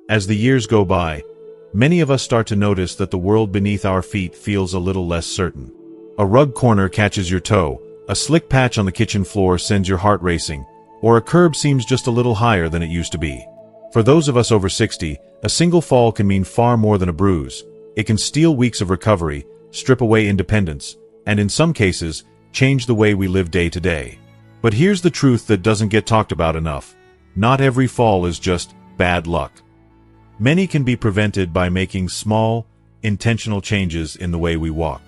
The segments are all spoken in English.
As the years go by, many of us start to notice that the world beneath our feet feels a little less certain. A rug corner catches your toe, a slick patch on the kitchen floor sends your heart racing, or a curb seems just a little higher than it used to be. For those of us over 60, a single fall can mean far more than a bruise. It can steal weeks of recovery, strip away independence, and in some cases, change the way we live day to day. But here's the truth that doesn't get talked about enough. Not every fall is just bad luck. Many can be prevented by making small, intentional changes in the way we walk.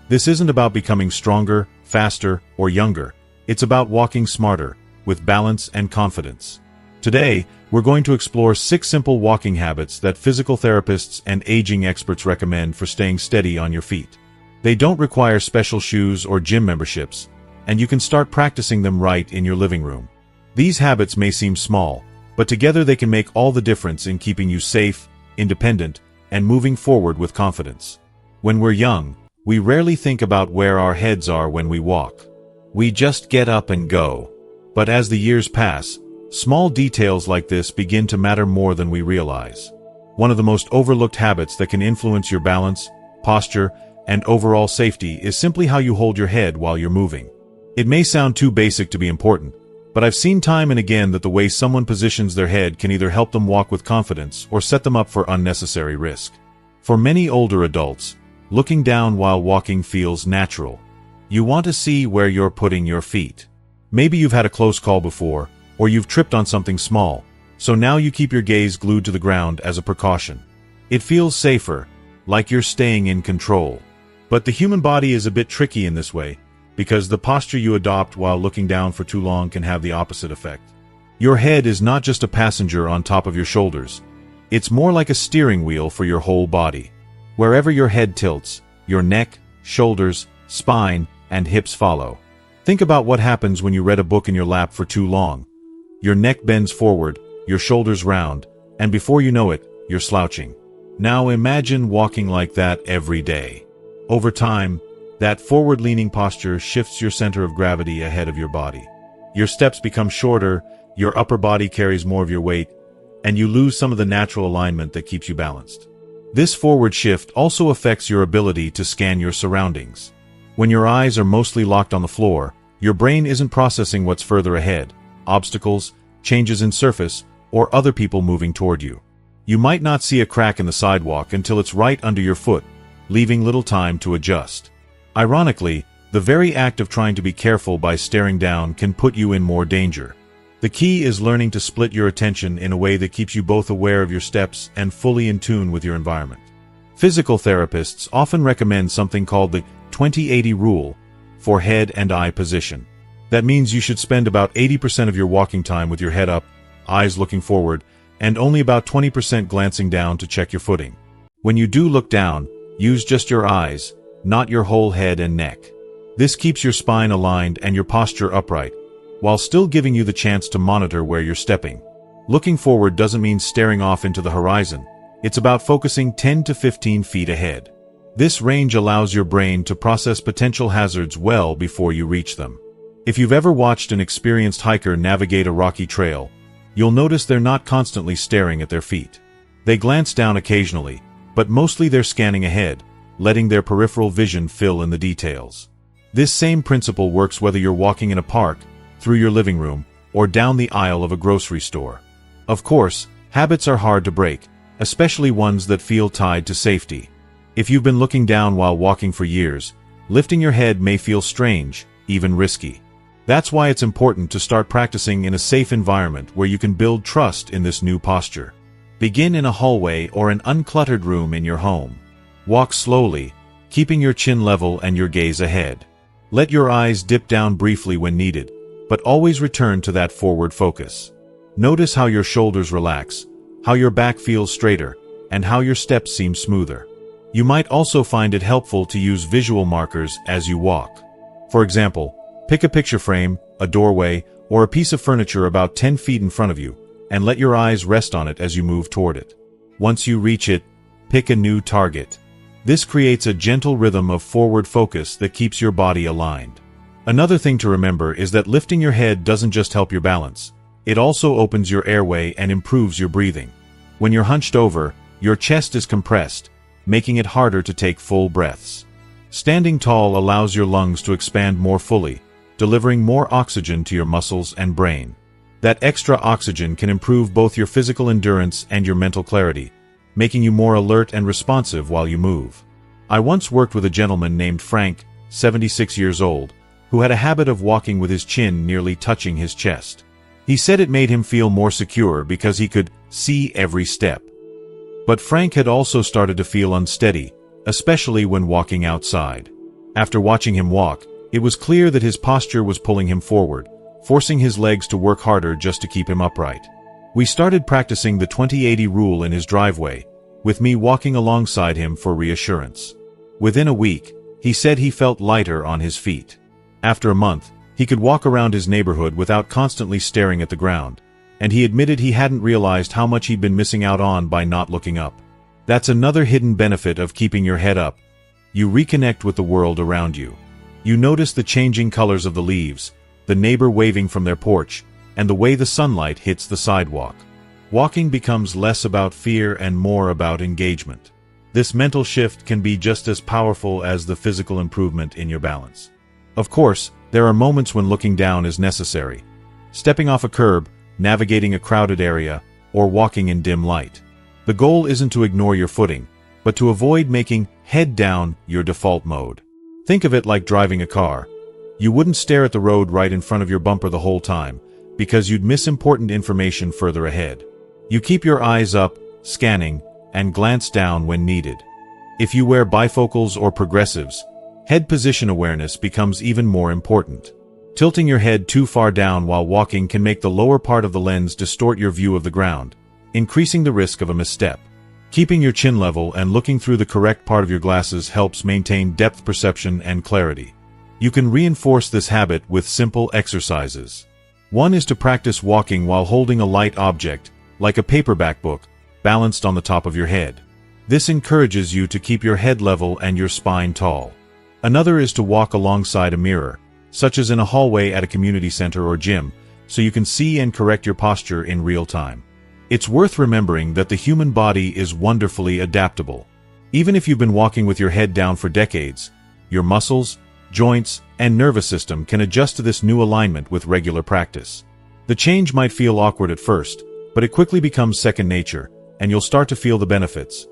This isn't about becoming stronger, faster, or younger. It's about walking smarter, with balance and confidence. Today, we're going to explore 6 simple walking habits that physical therapists and aging experts recommend for staying steady on your feet. They don't require special shoes or gym memberships, and you can start practicing them right in your living room. These habits may seem small, but together they can make all the difference in keeping you safe, independent, and moving forward with confidence. When we're young, we rarely think about where our heads are when we walk. We just get up and go. But as the years pass, small details like this begin to matter more than we realize. One of the most overlooked habits that can influence your balance, posture, and overall safety is simply how you hold your head while you're moving. It may sound too basic to be important, but I've seen time and again that the way someone positions their head can either help them walk with confidence or set them up for unnecessary risk. For many older adults, looking down while walking feels natural. You want to see where you're putting your feet. Maybe you've had a close call before, or you've tripped on something small, so now you keep your gaze glued to the ground as a precaution. It feels safer, like you're staying in control. But the human body is a bit tricky in this way, because the posture you adopt while looking down for too long can have the opposite effect. Your head is not just a passenger on top of your shoulders. It's more like a steering wheel for your whole body. Wherever your head tilts, your neck, shoulders, spine, and hips follow. Think about what happens when you read a book in your lap for too long. Your neck bends forward, your shoulders round, and before you know it, you're slouching. Now imagine walking like that every day. Over time, that forward-leaning posture shifts your center of gravity ahead of your body. Your steps become shorter, your upper body carries more of your weight, and you lose some of the natural alignment that keeps you balanced. This forward shift also affects your ability to scan your surroundings. When your eyes are mostly locked on the floor, your brain isn't processing what's further ahead, obstacles, changes in surface, or other people moving toward you. You might not see a crack in the sidewalk until it's right under your foot, leaving little time to adjust. Ironically, the very act of trying to be careful by staring down can put you in more danger. The key is learning to split your attention in a way that keeps you both aware of your steps and fully in tune with your environment. Physical therapists often recommend something called the 20-80 rule for head and eye position. That means you should spend about 80% of your walking time with your head up, eyes looking forward, and only about 20% glancing down to check your footing. When you do look down, use just your eyes, not your whole head and neck. This keeps your spine aligned and your posture upright, while still giving you the chance to monitor where you're stepping. Looking forward doesn't mean staring off into the horizon. It's about focusing 10 to 15 feet ahead. This range allows your brain to process potential hazards well before you reach them. If you've ever watched an experienced hiker navigate a rocky trail, you'll notice they're not constantly staring at their feet. They glance down occasionally, but mostly they're scanning ahead, letting their peripheral vision fill in the details. This same principle works whether you're walking in a park, through your living room, or down the aisle of a grocery store. Of course, habits are hard to break, especially ones that feel tied to safety. If you've been looking down while walking for years, lifting your head may feel strange, even risky. That's why it's important to start practicing in a safe environment where you can build trust in this new posture. Begin in a hallway or an uncluttered room in your home. Walk slowly, keeping your chin level and your gaze ahead. Let your eyes dip down briefly when needed, but always return to that forward focus. Notice how your shoulders relax, how your back feels straighter, and how your steps seem smoother. You might also find it helpful to use visual markers as you walk. For example, pick a picture frame, a doorway, or a piece of furniture about 10 feet in front of you, and let your eyes rest on it as you move toward it. Once you reach it, pick a new target. This creates a gentle rhythm of forward focus that keeps your body aligned. Another thing to remember is that lifting your head doesn't just help your balance. It also opens your airway and improves your breathing. When you're hunched over, your chest is compressed, making it harder to take full breaths. Standing tall allows your lungs to expand more fully, delivering more oxygen to your muscles and brain. That extra oxygen can improve both your physical endurance and your mental clarity, making you more alert and responsive while you move. I once worked with a gentleman named Frank, 76 years old, who had a habit of walking with his chin nearly touching his chest. He said it made him feel more secure because he could see every step. But Frank had also started to feel unsteady, especially when walking outside. After watching him walk, it was clear that his posture was pulling him forward, forcing his legs to work harder just to keep him upright. We started practicing the 20-80 rule in his driveway, with me walking alongside him for reassurance. Within a week, he said he felt lighter on his feet. After a month, he could walk around his neighborhood without constantly staring at the ground, and he admitted he hadn't realized how much he'd been missing out on by not looking up. That's another hidden benefit of keeping your head up. You reconnect with the world around you. You notice the changing colors of the leaves, the neighbor waving from their porch, and the way the sunlight hits the sidewalk. Walking becomes less about fear and more about engagement. This mental shift can be just as powerful as the physical improvement in your balance. Of course, there are moments when looking down is necessary. Stepping off a curb, navigating a crowded area, or walking in dim light. The goal isn't to ignore your footing, but to avoid making head down your default mode. Think of it like driving a car. You wouldn't stare at the road right in front of your bumper the whole time, because you'd miss important information further ahead. You keep your eyes up, scanning, and glance down when needed. If you wear bifocals or progressives, head position awareness becomes even more important. Tilting your head too far down while walking can make the lower part of the lens distort your view of the ground, increasing the risk of a misstep. Keeping your chin level and looking through the correct part of your glasses helps maintain depth perception and clarity. You can reinforce this habit with simple exercises. One is to practice walking while holding a light object, like a paperback book, balanced on the top of your head. This encourages you to keep your head level and your spine tall. Another is to walk alongside a mirror, such as in a hallway at a community center or gym, so you can see and correct your posture in real time. It's worth remembering that the human body is wonderfully adaptable. Even if you've been walking with your head down for decades, your muscles, joints, and nervous system can adjust to this new alignment with regular practice. The change might feel awkward at first, but it quickly becomes second nature, and you'll start to feel the benefits.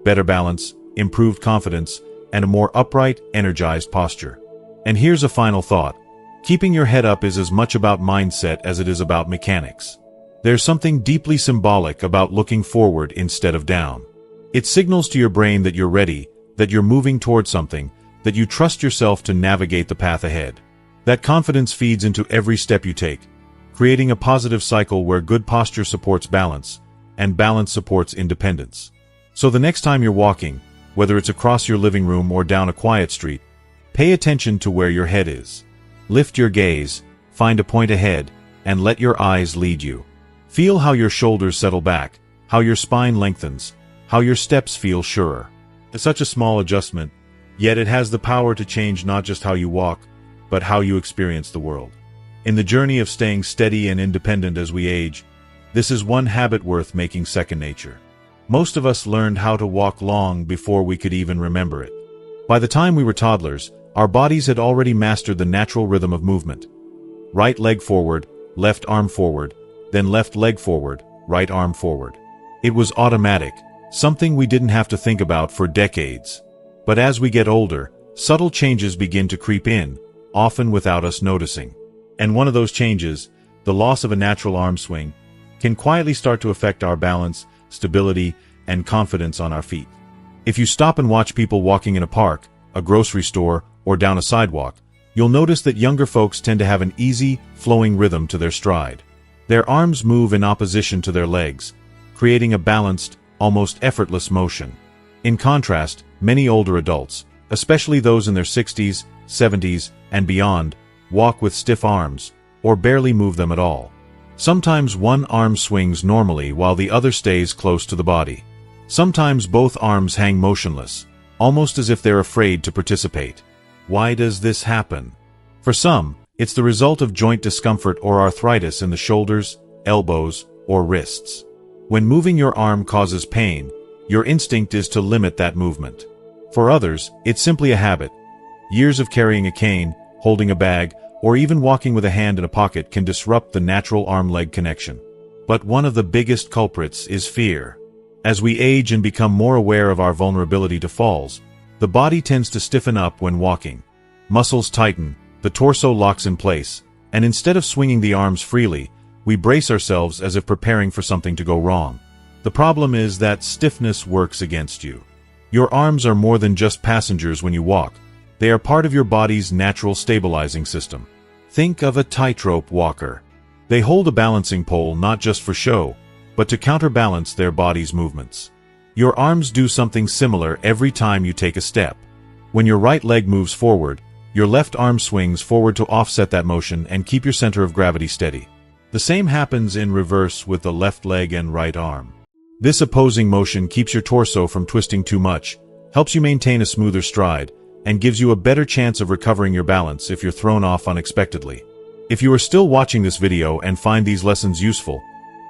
Better balance, improved confidence, and a more upright, energized posture. And here's a final thought. Keeping your head up is as much about mindset as it is about mechanics. There's something deeply symbolic about looking forward instead of down. It signals to your brain that you're ready, that you're moving toward something, that you trust yourself to navigate the path ahead. That confidence feeds into every step you take, creating a positive cycle where good posture supports balance, and balance supports independence. So the next time you're walking, whether it's across your living room or down a quiet street, pay attention to where your head is. Lift your gaze, find a point ahead, and let your eyes lead you. Feel how your shoulders settle back, how your spine lengthens, how your steps feel surer. It's such a small adjustment, yet it has the power to change not just how you walk, but how you experience the world. In the journey of staying steady and independent as we age, this is one habit worth making second nature. Most of us learned how to walk long before we could even remember it. By the time we were toddlers, our bodies had already mastered the natural rhythm of movement. Right leg forward, left arm forward, then left leg forward, right arm forward. It was automatic, something we didn't have to think about for decades. But as we get older, subtle changes begin to creep in, often without us noticing. And one of those changes, the loss of a natural arm swing, can quietly start to affect our balance, stability, and confidence on our feet. If you stop and watch people walking in a park, a grocery store, or down a sidewalk, you'll notice that younger folks tend to have an easy, flowing rhythm to their stride. Their arms move in opposition to their legs, creating a balanced, almost effortless motion. In contrast, many older adults, especially those in their 60s, 70s, and beyond, walk with stiff arms, or barely move them at all. Sometimes one arm swings normally while the other stays close to the body. Sometimes both arms hang motionless, almost as if they're afraid to participate. Why does this happen? For some, it's the result of joint discomfort or arthritis in the shoulders, elbows, or wrists. When moving your arm causes pain, your instinct is to limit that movement. For others, it's simply a habit. Years of carrying a cane, holding a bag, or even walking with a hand in a pocket can disrupt the natural arm-leg connection. But one of the biggest culprits is fear. As we age and become more aware of our vulnerability to falls, the body tends to stiffen up when walking. Muscles tighten, the torso locks in place, and instead of swinging the arms freely, we brace ourselves as if preparing for something to go wrong. The problem is that stiffness works against you. Your arms are more than just passengers when you walk. They are part of your body's natural stabilizing system. Think of a tightrope walker. They hold a balancing pole not just for show, but to counterbalance their body's movements. Your arms do something similar every time you take a step. When your right leg moves forward, your left arm swings forward to offset that motion and keep your center of gravity steady. The same happens in reverse with the left leg and right arm. This opposing motion keeps your torso from twisting too much, helps you maintain a smoother stride, and gives you a better chance of recovering your balance if you're thrown off unexpectedly. If you are still watching this video and find these lessons useful,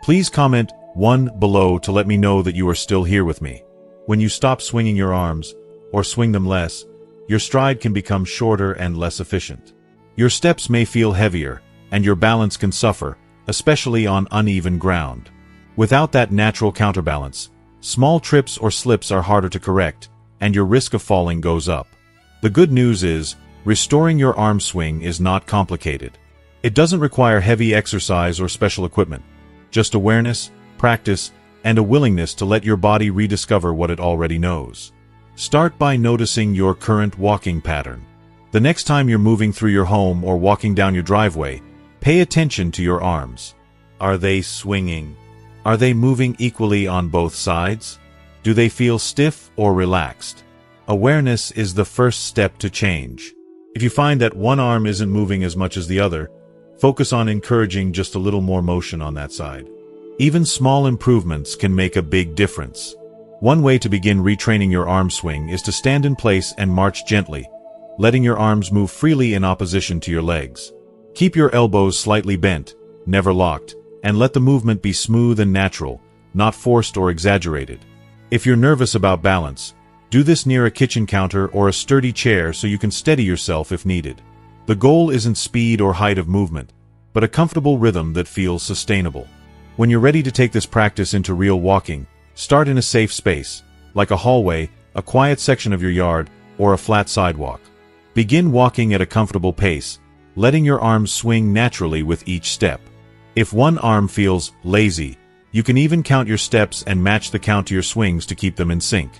please comment 1 below to let me know that you are still here with me. When you stop swinging your arms, or swing them less, your stride can become shorter and less efficient. Your steps may feel heavier, and your balance can suffer, especially on uneven ground. Without that natural counterbalance, small trips or slips are harder to correct, and your risk of falling goes up. The good news is, restoring your arm swing is not complicated. It doesn't require heavy exercise or special equipment, just awareness, practice, and a willingness to let your body rediscover what it already knows. Start by noticing your current walking pattern. The next time you're moving through your home or walking down your driveway, pay attention to your arms. Are they swinging? Are they moving equally on both sides? Do they feel stiff or relaxed? Awareness is the first step to change. If you find that one arm isn't moving as much as the other, focus on encouraging just a little more motion on that side. Even small improvements can make a big difference. One way to begin retraining your arm swing is to stand in place and march gently, letting your arms move freely in opposition to your legs. Keep your elbows slightly bent, never locked, and let the movement be smooth and natural, not forced or exaggerated. If you're nervous about balance, do this near a kitchen counter or a sturdy chair so you can steady yourself if needed. The goal isn't speed or height of movement, but a comfortable rhythm that feels sustainable. When you're ready to take this practice into real walking, start in a safe space, like a hallway, a quiet section of your yard, or a flat sidewalk. Begin walking at a comfortable pace, letting your arms swing naturally with each step. If one arm feels lazy, you can even count your steps and match the count to your swings to keep them in sync.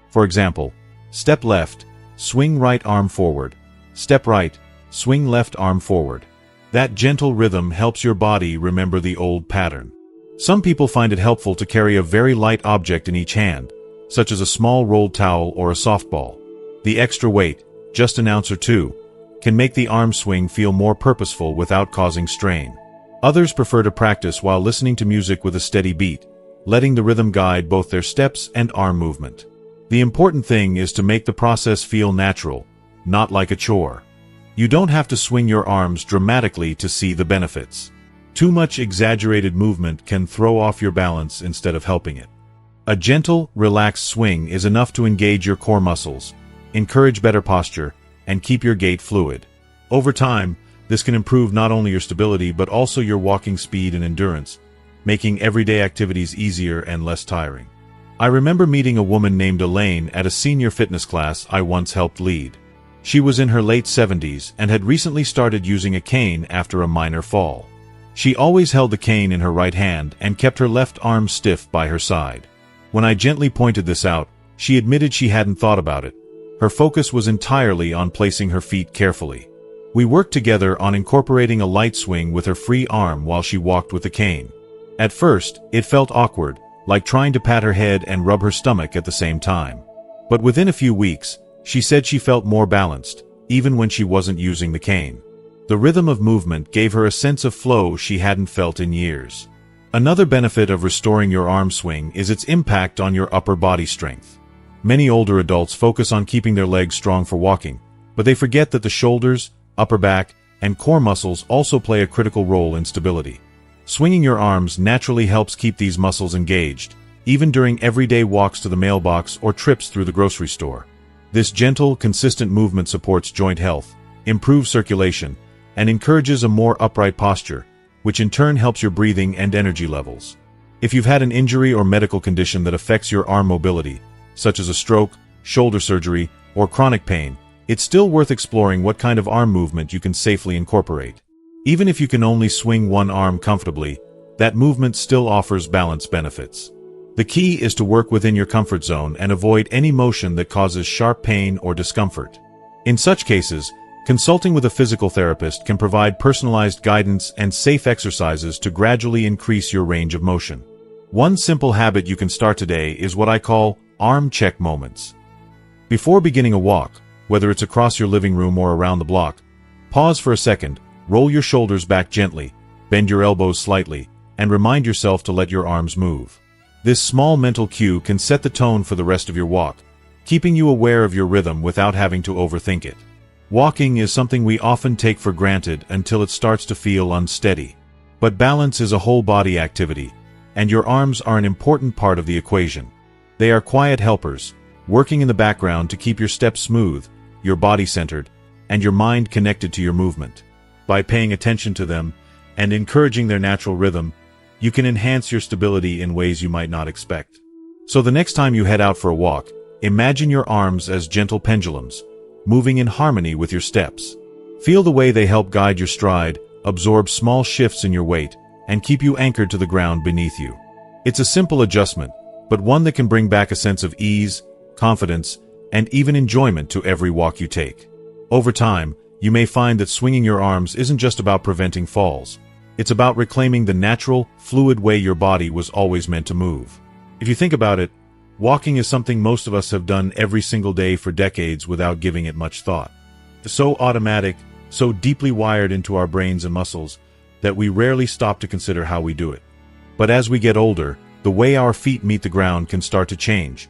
For example, step left, swing right arm forward. Step right, swing left arm forward. That gentle rhythm helps your body remember the old pattern. Some people find it helpful to carry a very light object in each hand, such as a small rolled towel or a softball. The extra weight, just an ounce or two, can make the arm swing feel more purposeful without causing strain. Others prefer to practice while listening to music with a steady beat, letting the rhythm guide both their steps and arm movement. The important thing is to make the process feel natural, not like a chore. You don't have to swing your arms dramatically to see the benefits. Too much exaggerated movement can throw off your balance instead of helping it. A gentle, relaxed swing is enough to engage your core muscles, encourage better posture, and keep your gait fluid. Over time, this can improve not only your stability but also your walking speed and endurance, making everyday activities easier and less tiring. I remember meeting a woman named Elaine at a senior fitness class I once helped lead. She was in her late 70s and had recently started using a cane after a minor fall. She always held the cane in her right hand and kept her left arm stiff by her side. When I gently pointed this out, she admitted she hadn't thought about it. Her focus was entirely on placing her feet carefully. We worked together on incorporating a light swing with her free arm while she walked with the cane. At first, it felt awkward, like trying to pat her head and rub her stomach at the same time. But within a few weeks, she said she felt more balanced, even when she wasn't using the cane. The rhythm of movement gave her a sense of flow she hadn't felt in years. Another benefit of restoring your arm swing is its impact on your upper body strength. Many older adults focus on keeping their legs strong for walking, but they forget that the shoulders, upper back, and core muscles also play a critical role in stability. Swinging your arms naturally helps keep these muscles engaged, even during everyday walks to the mailbox or trips through the grocery store. This gentle, consistent movement supports joint health, improves circulation, and encourages a more upright posture, which in turn helps your breathing and energy levels. If you've had an injury or medical condition that affects your arm mobility, such as a stroke, shoulder surgery, or chronic pain, it's still worth exploring what kind of arm movement you can safely incorporate. Even if you can only swing one arm comfortably, that movement still offers balance benefits. The key is to work within your comfort zone and avoid any motion that causes sharp pain or discomfort. In such cases, consulting with a physical therapist can provide personalized guidance and safe exercises to gradually increase your range of motion. One simple habit you can start today is what I call arm check moments. Before beginning a walk, whether it's across your living room or around the block, pause for a second, roll your shoulders back gently, bend your elbows slightly, and remind yourself to let your arms move. This small mental cue can set the tone for the rest of your walk, keeping you aware of your rhythm without having to overthink it. Walking is something we often take for granted until it starts to feel unsteady. But balance is a whole body activity, and your arms are an important part of the equation. They are quiet helpers, working in the background to keep your steps smooth, your body centered, and your mind connected to your movement. By paying attention to them and encouraging their natural rhythm, you can enhance your stability in ways you might not expect. So the next time you head out for a walk, imagine your arms as gentle pendulums, moving in harmony with your steps. Feel the way they help guide your stride, absorb small shifts in your weight, and keep you anchored to the ground beneath you. It's a simple adjustment, but one that can bring back a sense of ease, confidence, and even enjoyment to every walk you take. Over time, you may find that swinging your arms isn't just about preventing falls. It's about reclaiming the natural, fluid way your body was always meant to move. If you think about it, walking is something most of us have done every single day for decades without giving it much thought. It's so automatic, so deeply wired into our brains and muscles, that we rarely stop to consider how we do it. But as we get older, the way our feet meet the ground can start to change,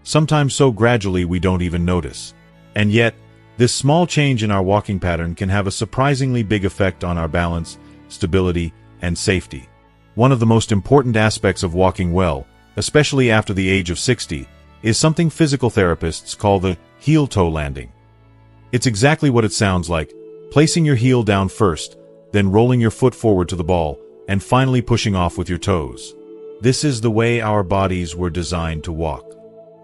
sometimes so gradually we don't even notice. And yet, this small change in our walking pattern can have a surprisingly big effect on our balance, stability, and safety. One of the most important aspects of walking well, especially after the age of 60, is something physical therapists call the heel-toe landing. It's exactly what it sounds like, placing your heel down first, then rolling your foot forward to the ball, and finally pushing off with your toes. This is the way our bodies were designed to walk.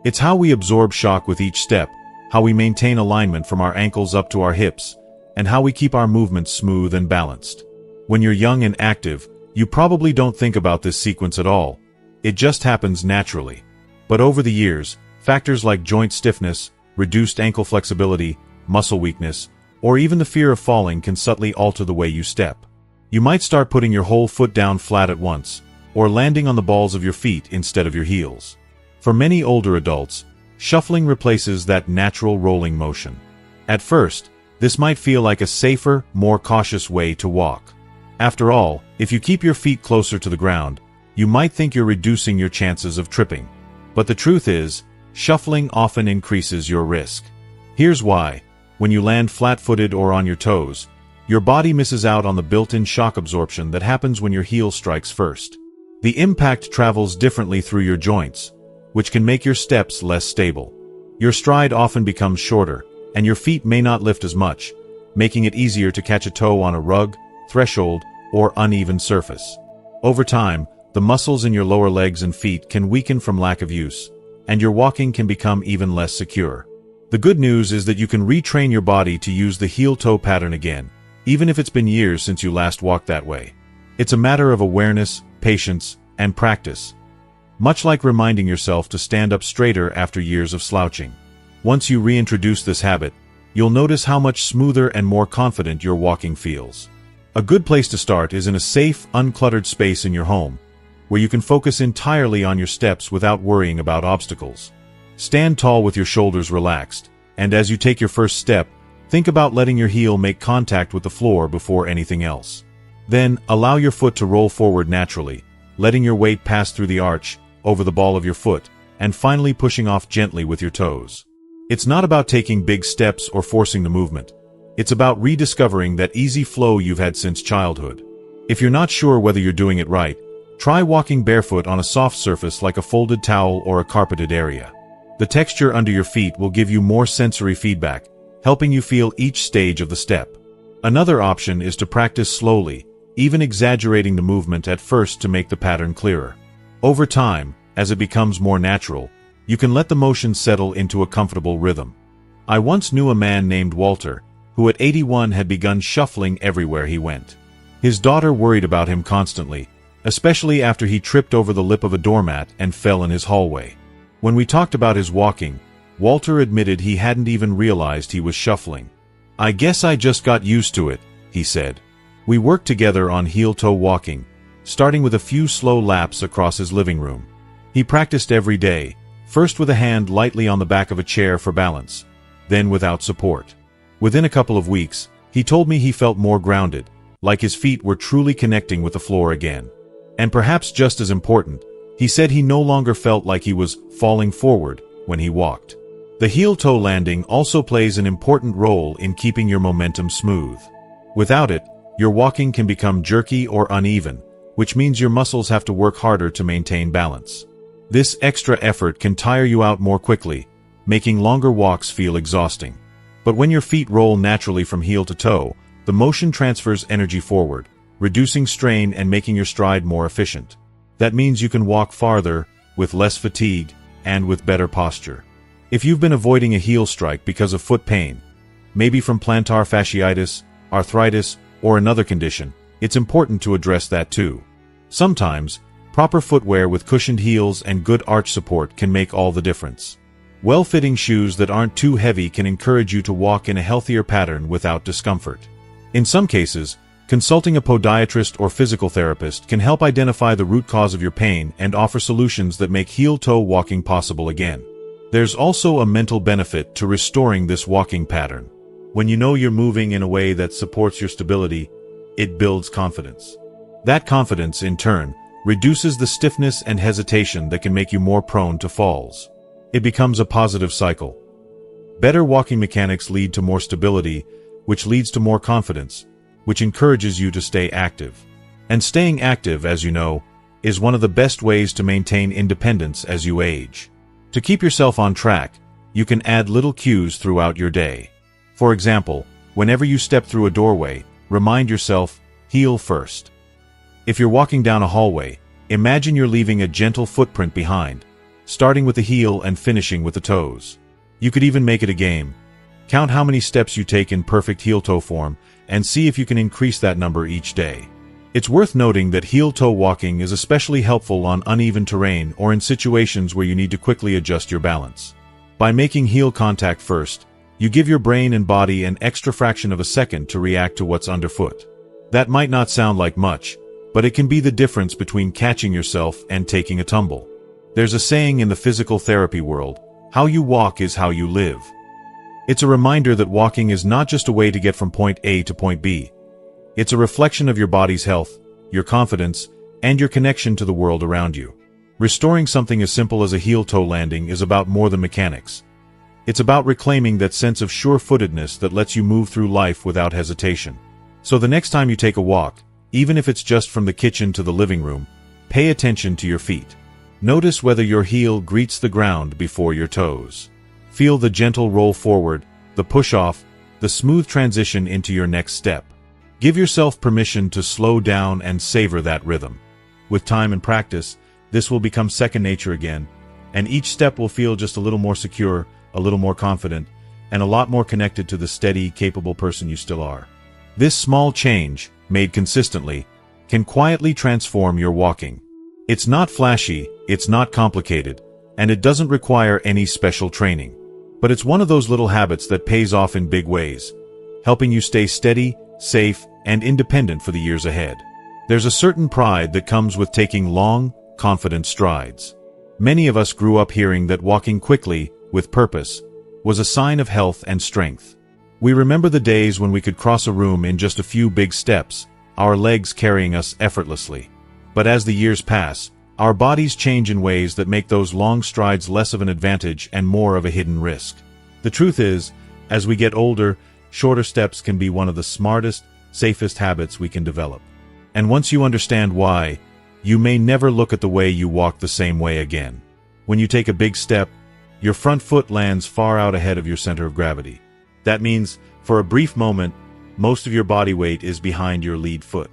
It's how we absorb shock with each step, how we maintain alignment from our ankles up to our hips, and how we keep our movements smooth and balanced. When you're young and active, you probably don't think about this sequence at all. It just happens naturally. But over the years, factors like joint stiffness, reduced ankle flexibility, muscle weakness, or even the fear of falling can subtly alter the way you step. You might start putting your whole foot down flat at once, or landing on the balls of your feet instead of your heels. For many older adults, shuffling replaces that natural rolling motion. At first, this might feel like a safer, more cautious way to walk. After all, if you keep your feet closer to the ground, you might think you're reducing your chances of tripping. But the truth is, shuffling often increases your risk. Here's why. When you land flat-footed or on your toes, your body misses out on the built-in shock absorption that happens when your heel strikes first. The impact travels differently through your joints, which can make your steps less stable. Your stride often becomes shorter, and your feet may not lift as much, making it easier to catch a toe on a rug, threshold, or uneven surface. Over time, the muscles in your lower legs and feet can weaken from lack of use, and your walking can become even less secure. The good news is that you can retrain your body to use the heel-toe pattern again, even if it's been years since you last walked that way. It's a matter of awareness, patience, and practice. Much like reminding yourself to stand up straighter after years of slouching. Once you reintroduce this habit, you'll notice how much smoother and more confident your walking feels. A good place to start is in a safe, uncluttered space in your home, where you can focus entirely on your steps without worrying about obstacles. Stand tall with your shoulders relaxed, and as you take your first step, think about letting your heel make contact with the floor before anything else. Then, allow your foot to roll forward naturally, letting your weight pass through the arch, over the ball of your foot, and finally pushing off gently with your toes. It's not about taking big steps or forcing the movement. It's about rediscovering that easy flow you've had since childhood. If you're not sure whether you're doing it right, try walking barefoot on a soft surface like a folded towel or a carpeted area. The texture under your feet will give you more sensory feedback, helping you feel each stage of the step. Another option is to practice slowly, even exaggerating the movement at first to make the pattern clearer. Over time, as it becomes more natural, you can let the motion settle into a comfortable rhythm. I once knew a man named Walter, who at 81 had begun shuffling everywhere he went. His daughter worried about him constantly, especially after he tripped over the lip of a doormat and fell in his hallway. When we talked about his walking, Walter admitted he hadn't even realized he was shuffling. "I guess I just got used to it," he said. We worked together on heel-toe walking, starting with a few slow laps across his living room. He practiced every day, first with a hand lightly on the back of a chair for balance, then without support. Within a couple of weeks, he told me he felt more grounded, like his feet were truly connecting with the floor again. And perhaps just as important, he said he no longer felt like he was falling forward when he walked. The heel-toe landing also plays an important role in keeping your momentum smooth. Without it, your walking can become jerky or uneven, which means your muscles have to work harder to maintain balance. This extra effort can tire you out more quickly, making longer walks feel exhausting. But when your feet roll naturally from heel to toe, the motion transfers energy forward, reducing strain and making your stride more efficient. That means you can walk farther, with less fatigue, and with better posture. If you've been avoiding a heel strike because of foot pain, maybe from plantar fasciitis, arthritis, or another condition, it's important to address that too. Sometimes, proper footwear with cushioned heels and good arch support can make all the difference. Well-fitting shoes that aren't too heavy can encourage you to walk in a healthier pattern without discomfort. In some cases, consulting a podiatrist or physical therapist can help identify the root cause of your pain and offer solutions that make heel-toe walking possible again. There's also a mental benefit to restoring this walking pattern. When you know you're moving in a way that supports your stability, it builds confidence. That confidence, in turn, reduces the stiffness and hesitation that can make you more prone to falls. It becomes a positive cycle. Better walking mechanics lead to more stability, which leads to more confidence, which encourages you to stay active. And staying active, as you know, is one of the best ways to maintain independence as you age. To keep yourself on track, you can add little cues throughout your day. For example, whenever you step through a doorway, remind yourself, heel first. If you're walking down a hallway, imagine you're leaving a gentle footprint behind, starting with the heel and finishing with the toes. You could even make it a game. Count how many steps you take in perfect heel-toe form, and see if you can increase that number each day. It's worth noting that heel-toe walking is especially helpful on uneven terrain or in situations where you need to quickly adjust your balance. By making heel contact first, you give your brain and body an extra fraction of a second to react to what's underfoot. That might not sound like much, but it can be the difference between catching yourself and taking a tumble. There's a saying in the physical therapy world, "How you walk is how you live." It's a reminder that walking is not just a way to get from point A to point B. It's a reflection of your body's health, your confidence, and your connection to the world around you. Restoring something as simple as a heel-toe landing is about more than mechanics. It's about reclaiming that sense of sure-footedness that lets you move through life without hesitation. So the next time you take a walk, even if it's just from the kitchen to the living room, pay attention to your feet. Notice whether your heel greets the ground before your toes. Feel the gentle roll forward, the push-off, the smooth transition into your next step. Give yourself permission to slow down and savor that rhythm. With time and practice, this will become second nature again, and each step will feel just a little more secure, a little more confident, and a lot more connected to the steady, capable person you still are. This small change, made consistently, can quietly transform your walking. It's not flashy, it's not complicated, and it doesn't require any special training. But it's one of those little habits that pays off in big ways, helping you stay steady, safe, and independent for the years ahead. There's a certain pride that comes with taking long, confident strides. Many of us grew up hearing that walking quickly, with purpose, was a sign of health and strength. We remember the days when we could cross a room in just a few big steps, our legs carrying us effortlessly. But as the years pass, our bodies change in ways that make those long strides less of an advantage and more of a hidden risk. The truth is, as we get older, shorter steps can be one of the smartest, safest habits we can develop. And once you understand why, you may never look at the way you walk the same way again. When you take a big step, your front foot lands far out ahead of your center of gravity. That means, for a brief moment, most of your body weight is behind your lead foot.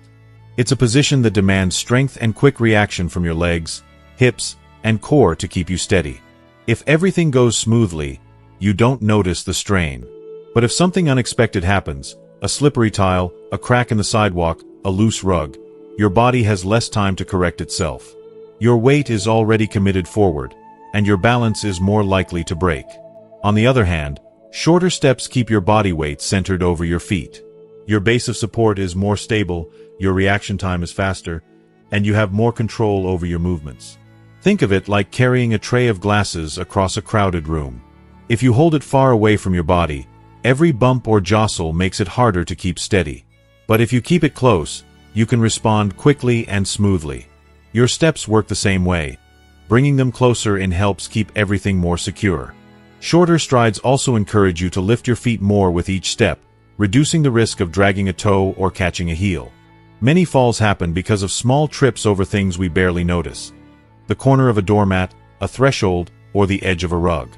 It's a position that demands strength and quick reaction from your legs, hips, and core to keep you steady. If everything goes smoothly, you don't notice the strain. But if something unexpected happens, a slippery tile, a crack in the sidewalk, a loose rug, your body has less time to correct itself. Your weight is already committed forward, and your balance is more likely to break. On the other hand, shorter steps keep your body weight centered over your feet. Your base of support is more stable, your reaction time is faster, and you have more control over your movements. Think of it like carrying a tray of glasses across a crowded room. If you hold it far away from your body, every bump or jostle makes it harder to keep steady. But if you keep it close, you can respond quickly and smoothly. Your steps work the same way. Bringing them closer in helps keep everything more secure. Shorter strides also encourage you to lift your feet more with each step, reducing the risk of dragging a toe or catching a heel. Many falls happen because of small trips over things we barely notice. The corner of a doormat, a threshold, or the edge of a rug.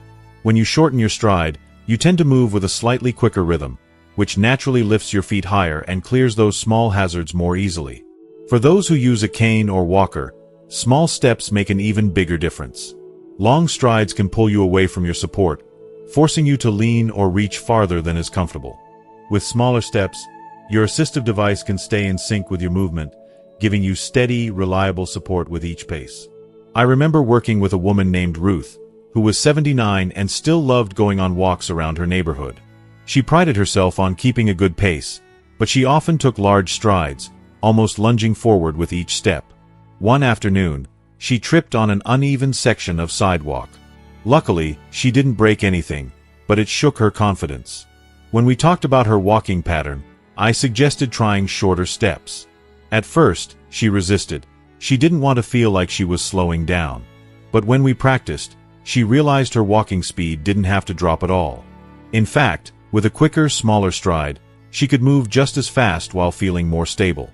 When you shorten your stride, you tend to move with a slightly quicker rhythm, which naturally lifts your feet higher and clears those small hazards more easily. For those who use a cane or walker, small steps make an even bigger difference. Long strides can pull you away from your support, forcing you to lean or reach farther than is comfortable. With smaller steps, your assistive device can stay in sync with your movement, giving you steady, reliable support with each pace. I remember working with a woman named Ruth, who was 79 and still loved going on walks around her neighborhood. She prided herself on keeping a good pace, but she often took large strides, almost lunging forward with each step. One afternoon, she tripped on an uneven section of sidewalk. Luckily, she didn't break anything, but it shook her confidence. When we talked about her walking pattern, I suggested trying shorter steps. At first, she resisted. She didn't want to feel like she was slowing down. But when we practiced, she realized her walking speed didn't have to drop at all. In fact, with a quicker, smaller stride, she could move just as fast while feeling more stable.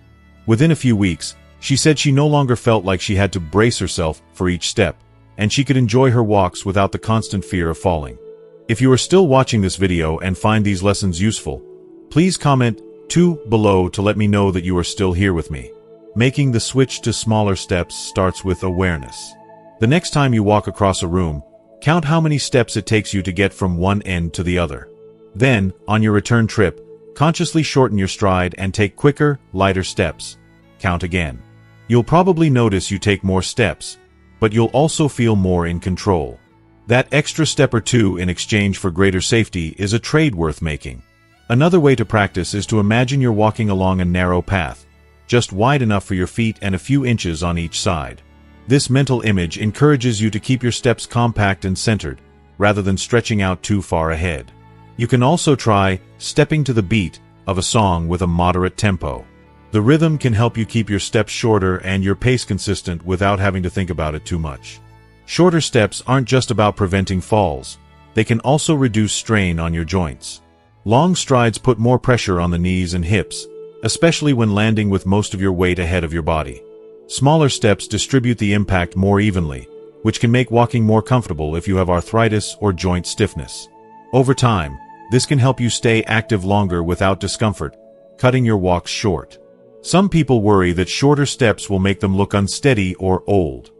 Within a few weeks, she said she no longer felt like she had to brace herself for each step, and she could enjoy her walks without the constant fear of falling. If you are still watching this video and find these lessons useful, please comment 2 below to let me know that you are still here with me. Making the switch to smaller steps starts with awareness. The next time you walk across a room, count how many steps it takes you to get from one end to the other. Then, on your return trip, consciously shorten your stride and take quicker, lighter steps. Count again. You'll probably notice you take more steps, but you'll also feel more in control. That extra step or two in exchange for greater safety is a trade worth making. Another way to practice is to imagine you're walking along a narrow path, just wide enough for your feet and a few inches on each side. This mental image encourages you to keep your steps compact and centered, rather than stretching out too far ahead. You can also try stepping to the beat of a song with a moderate tempo. The rhythm can help you keep your steps shorter and your pace consistent without having to think about it too much. Shorter steps aren't just about preventing falls. They can also reduce strain on your joints. Long strides put more pressure on the knees and hips, especially when landing with most of your weight ahead of your body. Smaller steps distribute the impact more evenly, which can make walking more comfortable if you have arthritis or joint stiffness. Over time, this can help you stay active longer without discomfort, cutting your walks short. Some people worry that shorter steps will make them look unsteady or old.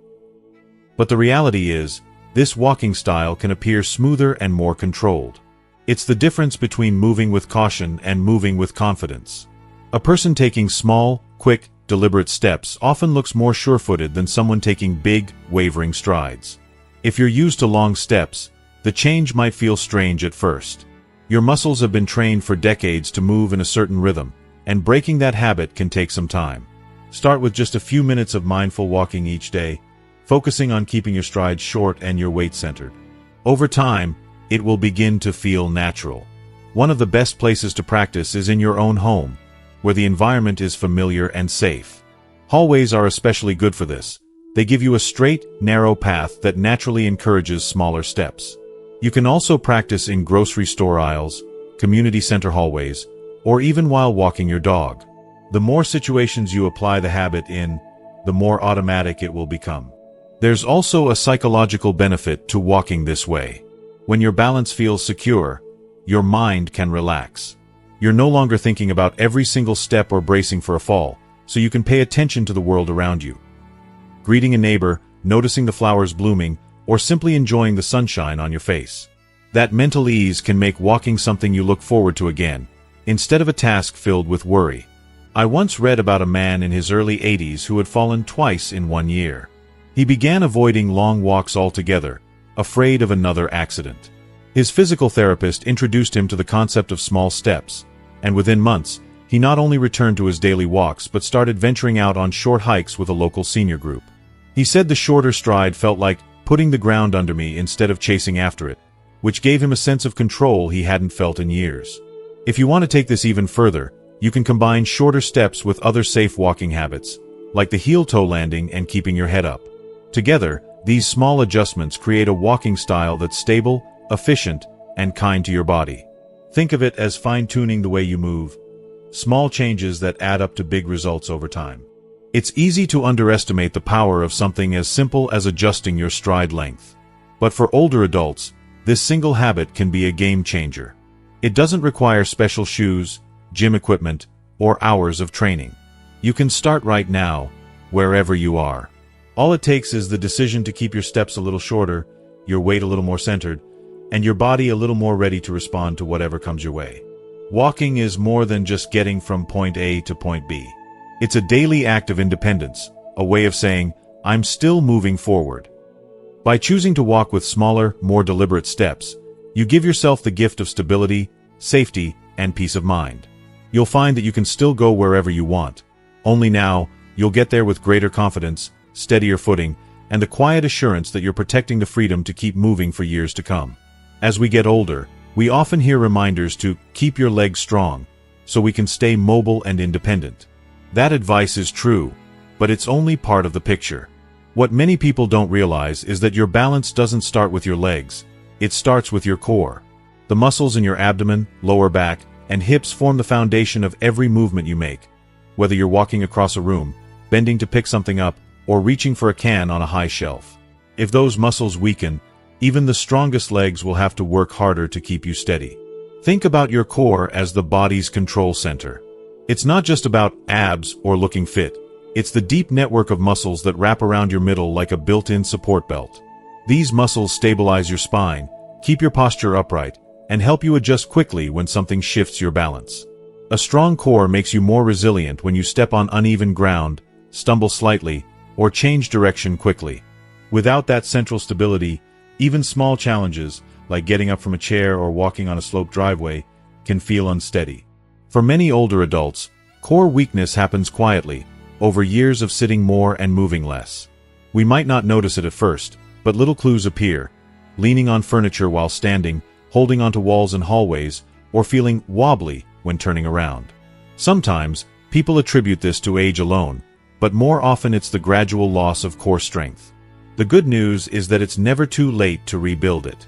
But the reality is, this walking style can appear smoother and more controlled. It's the difference between moving with caution and moving with confidence. A person taking small, quick, deliberate steps often looks more sure-footed than someone taking big, wavering strides. If you're used to long steps, the change might feel strange at first. Your muscles have been trained for decades to move in a certain rhythm, and breaking that habit can take some time. Start with just a few minutes of mindful walking each day, focusing on keeping your strides short and your weight centered. Over time, it will begin to feel natural. One of the best places to practice is in your own home, where the environment is familiar and safe. Hallways are especially good for this. They give you a straight, narrow path that naturally encourages smaller steps. You can also practice in grocery store aisles, community center hallways, or even while walking your dog. The more situations you apply the habit in, the more automatic it will become. There's also a psychological benefit to walking this way. When your balance feels secure, your mind can relax. You're no longer thinking about every single step or bracing for a fall, so you can pay attention to the world around you. Greeting a neighbor, noticing the flowers blooming, or simply enjoying the sunshine on your face. That mental ease can make walking something you look forward to again, instead of a task filled with worry. I once read about a man in his early 80s who had fallen twice in 1 year. He began avoiding long walks altogether, afraid of another accident. His physical therapist introduced him to the concept of small steps, and within months, he not only returned to his daily walks but started venturing out on short hikes with a local senior group. He said the shorter stride felt like putting the ground under me instead of chasing after it, which gave him a sense of control he hadn't felt in years. If you want to take this even further, you can combine shorter steps with other safe walking habits, like the heel-toe landing and keeping your head up. Together, these small adjustments create a walking style that's stable, efficient, and kind to your body. Think of it as fine-tuning the way you move, small changes that add up to big results over time. It's easy to underestimate the power of something as simple as adjusting your stride length. But for older adults, this single habit can be a game changer. It doesn't require special shoes, gym equipment, or hours of training. You can start right now, wherever you are. All it takes is the decision to keep your steps a little shorter, your weight a little more centered, and your body a little more ready to respond to whatever comes your way. Walking is more than just getting from point A to point B. It's a daily act of independence, a way of saying, I'm still moving forward. By choosing to walk with smaller, more deliberate steps, you give yourself the gift of stability, safety, and peace of mind. You'll find that you can still go wherever you want. Only now, you'll get there with greater confidence, steadier footing, and the quiet assurance that you're protecting the freedom to keep moving for years to come. As we get older, we often hear reminders to keep your legs strong, so we can stay mobile and independent. That advice is true, but it's only part of the picture. What many people don't realize is that your balance doesn't start with your legs, it starts with your core. The muscles in your abdomen, lower back, and hips form the foundation of every movement you make. Whether you're walking across a room, bending to pick something up, or reaching for a can on a high shelf. If those muscles weaken, even the strongest legs will have to work harder to keep you steady. Think about your core as the body's control center. It's not just about abs or looking fit. It's the deep network of muscles that wrap around your middle like a built-in support belt. These muscles stabilize your spine, keep your posture upright, and help you adjust quickly when something shifts your balance. A strong core makes you more resilient when you step on uneven ground, stumble slightly, or change direction quickly. Without that central stability, even small challenges, like getting up from a chair or walking on a sloped driveway, can feel unsteady. For many older adults, core weakness happens quietly, over years of sitting more and moving less. We might not notice it at first, but little clues appear: leaning on furniture while standing, holding onto walls in hallways, or feeling wobbly when turning around. Sometimes, people attribute this to age alone, but more often it's the gradual loss of core strength. The good news is that it's never too late to rebuild it.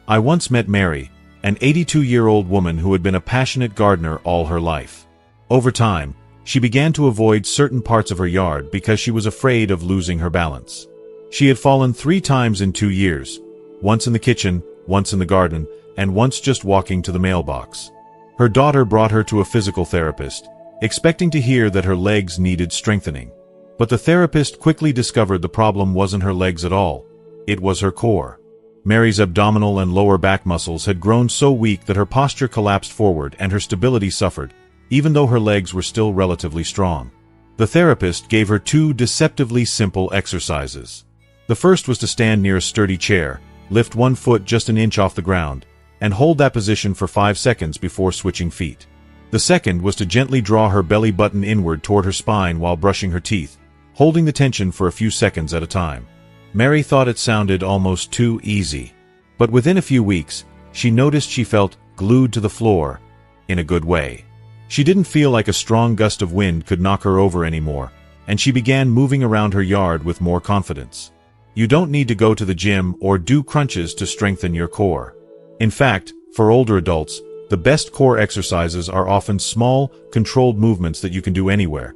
I once met Mary, an 82-year-old woman who had been a passionate gardener all her life. Over time, she began to avoid certain parts of her yard because she was afraid of losing her balance. She had fallen 3 times in 2 years, once in the kitchen, once in the garden, and once just walking to the mailbox. Her daughter brought her to a physical therapist, expecting to hear that her legs needed strengthening. But the therapist quickly discovered the problem wasn't her legs at all. It was her core. Mary's abdominal and lower back muscles had grown so weak that her posture collapsed forward and her stability suffered, even though her legs were still relatively strong. The therapist gave her 2 deceptively simple exercises. The first was to stand near a sturdy chair, lift 1 foot just an inch off the ground, and hold that position for 5 seconds before switching feet. The second was to gently draw her belly button inward toward her spine while brushing her teeth, holding the tension for a few seconds at a time. Mary thought it sounded almost too easy. But within a few weeks, she noticed she felt glued to the floor, in a good way. She didn't feel like a strong gust of wind could knock her over anymore, and she began moving around her yard with more confidence. You don't need to go to the gym or do crunches to strengthen your core. In fact, for older adults, The best core exercises are often small, controlled movements that you can do anywhere.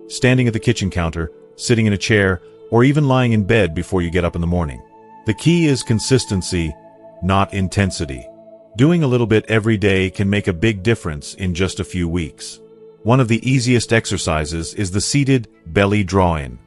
Standing at the kitchen counter, sitting in a chair, or even lying in bed before you get up in the morning. The key is consistency, not intensity. Doing a little bit every day can make a big difference in just a few weeks. One of the easiest exercises is the seated belly draw-in.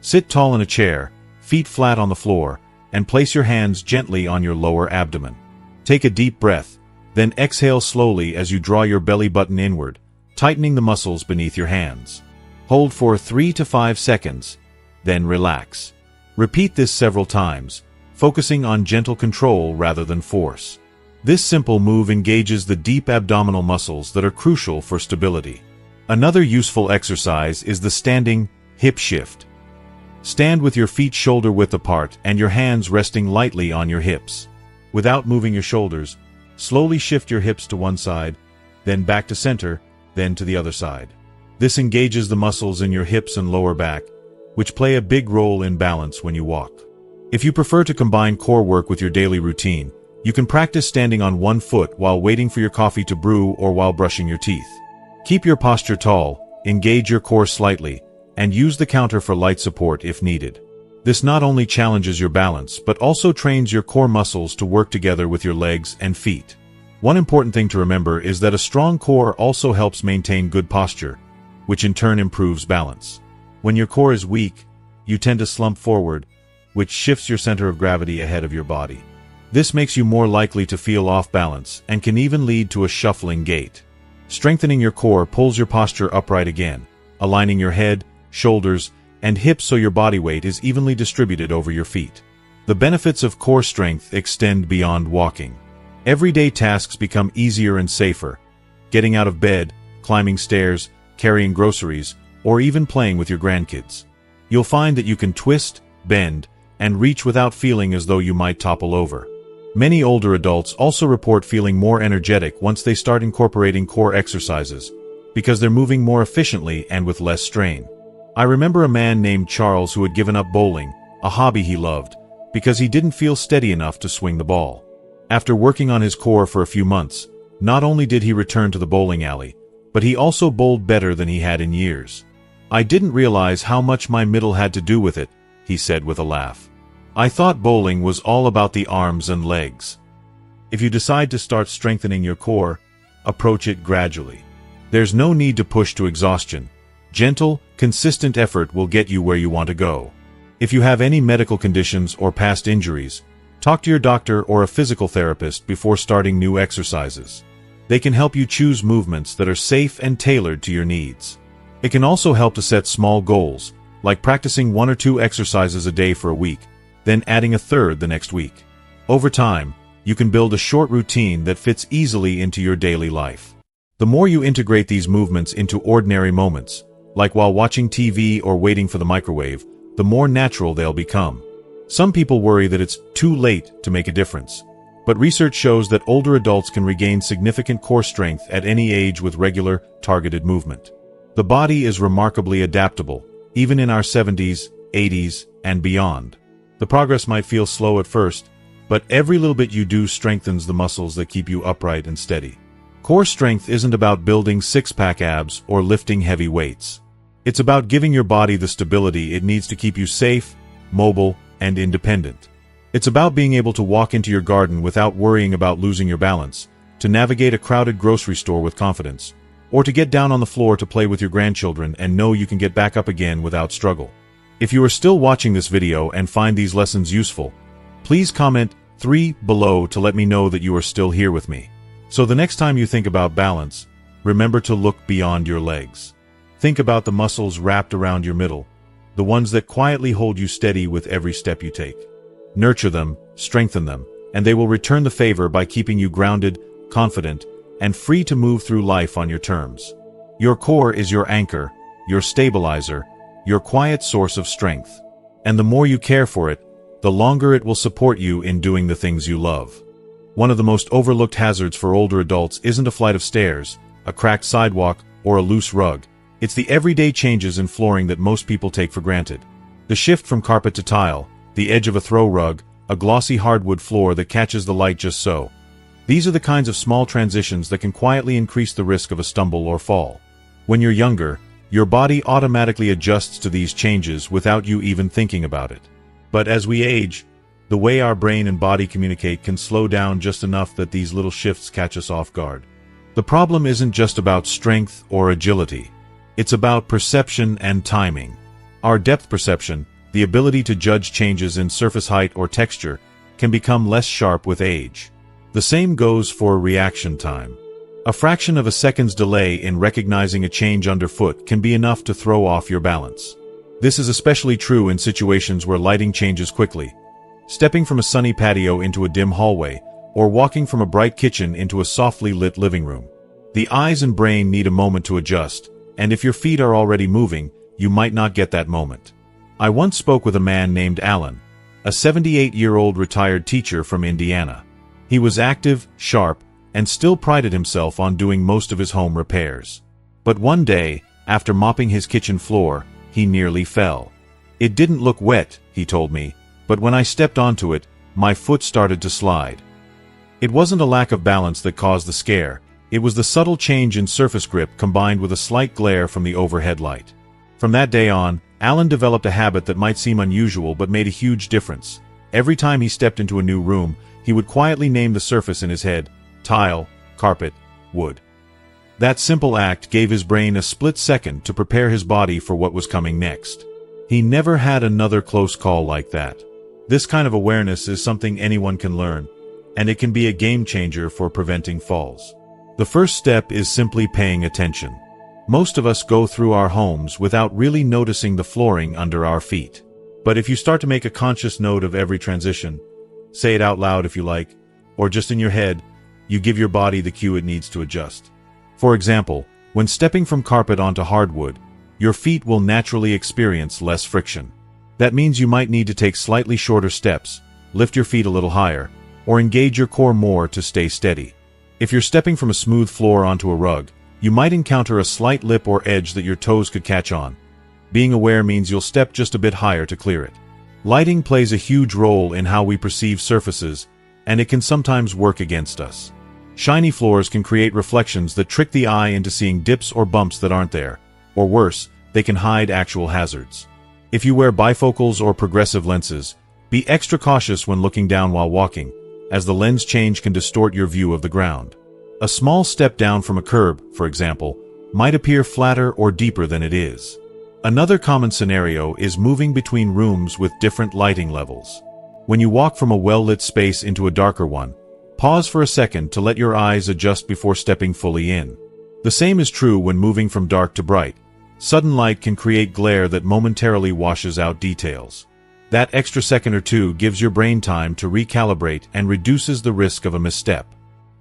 Sit tall in a chair, feet flat on the floor, and place your hands gently on your lower abdomen. Take a deep breath, then exhale slowly as you draw your belly button inward, tightening the muscles beneath your hands. Hold for 3 to 5 seconds, then relax. Repeat this several times, focusing on gentle control rather than force. This simple move engages the deep abdominal muscles that are crucial for stability. Another useful exercise is the standing hip shift. Stand with your feet shoulder-width apart and your hands resting lightly on your hips. Without moving your shoulders, slowly shift your hips to one side, then back to center, then to the other side. This engages the muscles in your hips and lower back, which play a big role in balance when you walk. If you prefer to combine core work with your daily routine, you can practice standing on one foot while waiting for your coffee to brew or while brushing your teeth. Keep your posture tall, engage your core slightly, and use the counter for light support if needed. This not only challenges your balance, but also trains your core muscles to work together with your legs and feet. One important thing to remember is that a strong core also helps maintain good posture, which in turn improves balance. When your core is weak, you tend to slump forward, which shifts your center of gravity ahead of your body. This makes you more likely to feel off balance and can even lead to a shuffling gait. Strengthening your core pulls your posture upright again, aligning your head, shoulders, and hips so your body weight is evenly distributed over your feet. The benefits of core strength extend beyond walking. Everyday tasks become easier and safer. Getting out of bed, climbing stairs, carrying groceries, or even playing with your grandkids. You'll find that you can twist, bend, and reach without feeling as though you might topple over. Many older adults also report feeling more energetic once they start incorporating core exercises, because they're moving more efficiently and with less strain. I remember a man named Charles who had given up bowling, a hobby he loved, because he didn't feel steady enough to swing the ball. After working on his core for a few months, not only did he return to the bowling alley, but he also bowled better than he had in years. "I didn't realize how much my middle had to do with it," he said with a laugh. "I thought bowling was all about the arms and legs." If you decide to start strengthening your core, approach it gradually. There's no need to push to exhaustion. Gentle, consistent effort will get you where you want to go. If you have any medical conditions or past injuries, talk to your doctor or a physical therapist before starting new exercises. They can help you choose movements that are safe and tailored to your needs. It can also help to set small goals, like practicing 1 or 2 exercises a day for a week, then adding a third the next week. Over time, you can build a short routine that fits easily into your daily life. The more you integrate these movements into ordinary moments, like while watching TV or waiting for the microwave, the more natural they'll become. Some people worry that it's too late to make a difference, but research shows that older adults can regain significant core strength at any age with regular, targeted movement. The body is remarkably adaptable, even in our 70s, 80s, and beyond. The progress might feel slow at first, but every little bit you do strengthens the muscles that keep you upright and steady. Core strength isn't about building six-pack abs or lifting heavy weights. It's about giving your body the stability it needs to keep you safe, mobile, and independent. It's about being able to walk into your garden without worrying about losing your balance, to navigate a crowded grocery store with confidence, or to get down on the floor to play with your grandchildren and know you can get back up again without struggle. If you are still watching this video and find these lessons useful, please comment 3 below to let me know that you are still here with me. So the next time you think about balance, remember to look beyond your legs. Think about the muscles wrapped around your middle, the ones that quietly hold you steady with every step you take. Nurture them, strengthen them, and they will return the favor by keeping you grounded, confident, and free to move through life on your terms. Your core is your anchor, your stabilizer, your quiet source of strength. And the more you care for it, the longer it will support you in doing the things you love. One of the most overlooked hazards for older adults isn't a flight of stairs, a cracked sidewalk, or a loose rug. It's the everyday changes in flooring that most people take for granted. The shift from carpet to tile, the edge of a throw rug, a glossy hardwood floor that catches the light just so. These are the kinds of small transitions that can quietly increase the risk of a stumble or fall. When you're younger, your body automatically adjusts to these changes without you even thinking about it. But as we age, the way our brain and body communicate can slow down just enough that these little shifts catch us off guard. The problem isn't just about strength or agility. It's about perception and timing. Our depth perception, the ability to judge changes in surface height or texture, can become less sharp with age. The same goes for reaction time. A fraction of a second's delay in recognizing a change underfoot can be enough to throw off your balance. This is especially true in situations where lighting changes quickly. Stepping from a sunny patio into a dim hallway, or walking from a bright kitchen into a softly lit living room. The eyes and brain need a moment to adjust, and if your feet are already moving, you might not get that moment. I once spoke with a man named Alan, a 78-year-old retired teacher from Indiana. He was active, sharp, and still prided himself on doing most of his home repairs. But one day, after mopping his kitchen floor, he nearly fell. It didn't look wet, he told me, but when I stepped onto it, my foot started to slide. It wasn't a lack of balance that caused the scare, it was the subtle change in surface grip combined with a slight glare from the overhead light. From that day on, Alan developed a habit that might seem unusual but made a huge difference. Every time he stepped into a new room, he would quietly name the surface in his head: tile, carpet, wood. That simple act gave his brain a split second to prepare his body for what was coming next. He never had another close call like that. This kind of awareness is something anyone can learn, and it can be a game changer for preventing falls. The first step is simply paying attention. Most of us go through our homes without really noticing the flooring under our feet. But if you start to make a conscious note of every transition, say it out loud if you like, or just in your head, you give your body the cue it needs to adjust. For example, when stepping from carpet onto hardwood, your feet will naturally experience less friction. That means you might need to take slightly shorter steps, lift your feet a little higher, or engage your core more to stay steady. If you're stepping from a smooth floor onto a rug, you might encounter a slight lip or edge that your toes could catch on. Being aware means you'll step just a bit higher to clear it. Lighting plays a huge role in how we perceive surfaces, and it can sometimes work against us. Shiny floors can create reflections that trick the eye into seeing dips or bumps that aren't there, or worse, they can hide actual hazards. If you wear bifocals or progressive lenses, be extra cautious when looking down while walking, as the lens change can distort your view of the ground. A small step down from a curb, for example, might appear flatter or deeper than it is. Another common scenario is moving between rooms with different lighting levels. When you walk from a well-lit space into a darker one, pause for a second to let your eyes adjust before stepping fully in. The same is true when moving from dark to bright. Sudden light can create glare that momentarily washes out details. That extra second or two gives your brain time to recalibrate and reduces the risk of a misstep.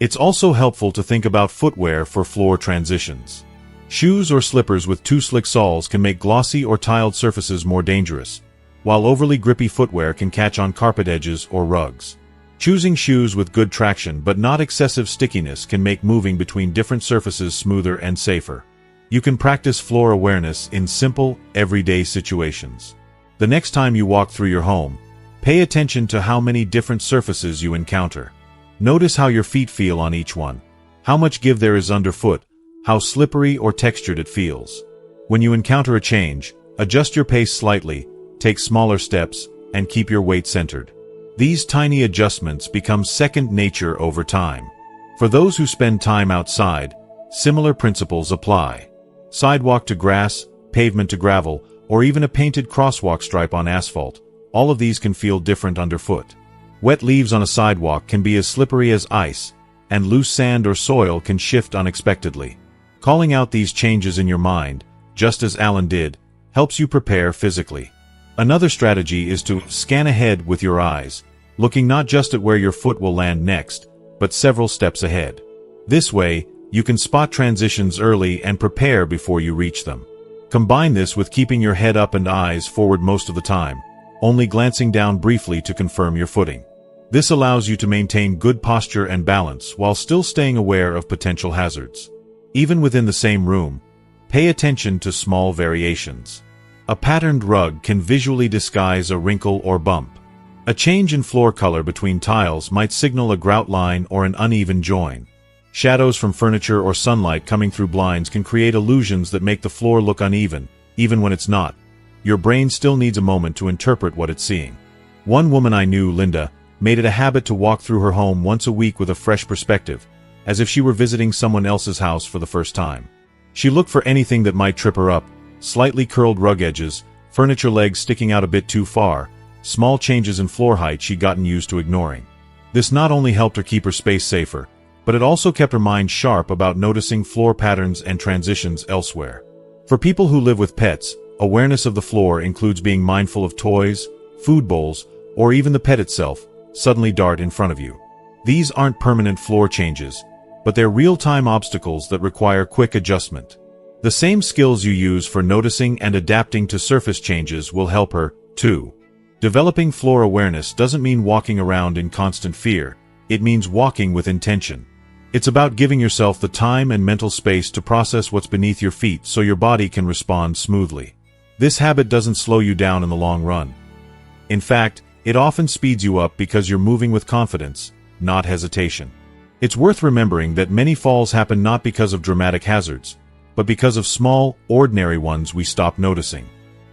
It's also helpful to think about footwear for floor transitions. Shoes or slippers with too slick soles can make glossy or tiled surfaces more dangerous, while overly grippy footwear can catch on carpet edges or rugs. Choosing shoes with good traction but not excessive stickiness can make moving between different surfaces smoother and safer. You can practice floor awareness in simple, everyday situations. The next time you walk through your home, pay attention to how many different surfaces you encounter. Notice how your feet feel on each one, how much give there is underfoot, how slippery or textured it feels. When you encounter a change, adjust your pace slightly, take smaller steps, and keep your weight centered. These tiny adjustments become second nature over time. For those who spend time outside, similar principles apply. Sidewalk to grass, pavement to gravel, or even a painted crosswalk stripe on asphalt, all of these can feel different underfoot. Wet leaves on a sidewalk can be as slippery as ice, and loose sand or soil can shift unexpectedly. Calling out these changes in your mind, just as Alan did, helps you prepare physically. Another strategy is to scan ahead with your eyes, looking not just at where your foot will land next, but several steps ahead. This way, you can spot transitions early and prepare before you reach them. Combine this with keeping your head up and eyes forward most of the time, only glancing down briefly to confirm your footing. This allows you to maintain good posture and balance while still staying aware of potential hazards. Even within the same room, pay attention to small variations. A patterned rug can visually disguise a wrinkle or bump. A change in floor color between tiles might signal a grout line or an uneven join. Shadows from furniture or sunlight coming through blinds can create illusions that make the floor look uneven, even when it's not. Your brain still needs a moment to interpret what it's seeing. One woman I knew, Linda, made it a habit to walk through her home once a week with a fresh perspective, as if she were visiting someone else's house for the first time. She looked for anything that might trip her up: slightly curled rug edges, furniture legs sticking out a bit too far, small changes in floor height she'd gotten used to ignoring. This not only helped her keep her space safer, but it also kept her mind sharp about noticing floor patterns and transitions elsewhere. For people who live with pets, awareness of the floor includes being mindful of toys, food bowls, or even the pet itself suddenly dart in front of you. These aren't permanent floor changes, but they're real-time obstacles that require quick adjustment. The same skills you use for noticing and adapting to surface changes will help her, too. Developing floor awareness doesn't mean walking around in constant fear. It means walking with intention. It's about giving yourself the time and mental space to process what's beneath your feet so your body can respond smoothly. This habit doesn't slow you down in the long run. In fact, it often speeds you up because you're moving with confidence, not hesitation. It's worth remembering that many falls happen not because of dramatic hazards, but because of small, ordinary ones we stop noticing.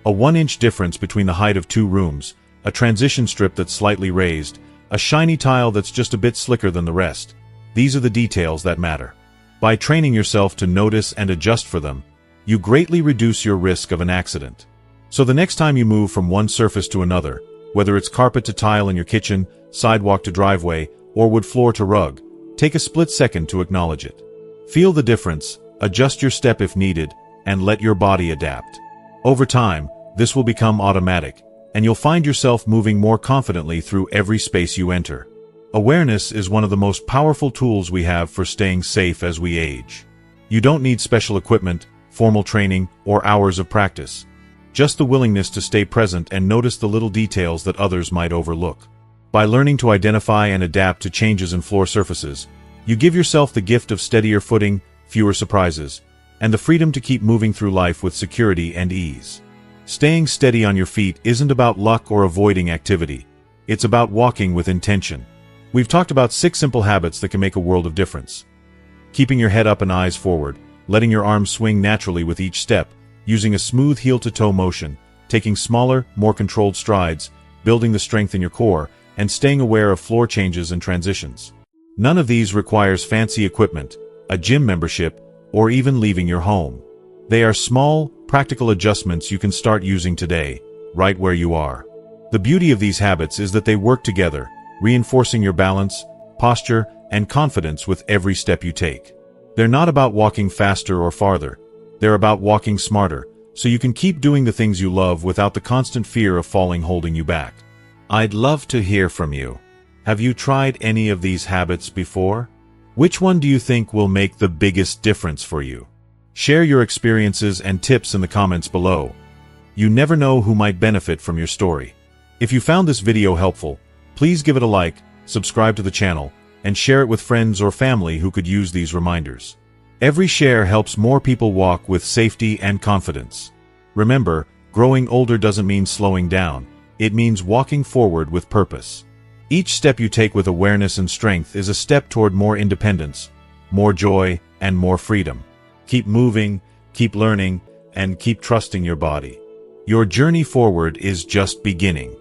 A 1-inch difference between the height of 2 rooms, a transition strip that's slightly raised, a shiny tile that's just a bit slicker than the rest. These are the details that matter. By training yourself to notice and adjust for them, you greatly reduce your risk of an accident. So the next time you move from one surface to another, whether it's carpet to tile in your kitchen, sidewalk to driveway, or wood floor to rug, take a split second to acknowledge it. Feel the difference, adjust your step if needed, and let your body adapt. Over time, this will become automatic, and you'll find yourself moving more confidently through every space you enter. Awareness is one of the most powerful tools we have for staying safe as we age. You don't need special equipment, formal training, or hours of practice. Just the willingness to stay present and notice the little details that others might overlook. By learning to identify and adapt to changes in floor surfaces, you give yourself the gift of steadier footing, fewer surprises, and the freedom to keep moving through life with security and ease. Staying steady on your feet isn't about luck or avoiding activity. It's about walking with intention. We've talked about 6 simple habits that can make a world of difference. Keeping your head up and eyes forward, letting your arms swing naturally with each step, using a smooth heel-to-toe motion, taking smaller, more controlled strides, building the strength in your core, and staying aware of floor changes and transitions. None of these requires fancy equipment, a gym membership, or even leaving your home. They are small, practical adjustments you can start using today, right where you are. The beauty of these habits is that they work together, reinforcing your balance, posture, and confidence with every step you take. They're not about walking faster or farther. They're about walking smarter, so you can keep doing the things you love without the constant fear of falling holding you back. I'd love to hear from you. Have you tried any of these habits before? Which one do you think will make the biggest difference for you? Share your experiences and tips in the comments below. You never know who might benefit from your story. If you found this video helpful, please give it a like, subscribe to the channel, and share it with friends or family who could use these reminders. Every share helps more people walk with safety and confidence. Remember, growing older doesn't mean slowing down. It means walking forward with purpose. Each step you take with awareness and strength is a step toward more independence, more joy, and more freedom. Keep moving, keep learning, and keep trusting your body. Your journey forward is just beginning.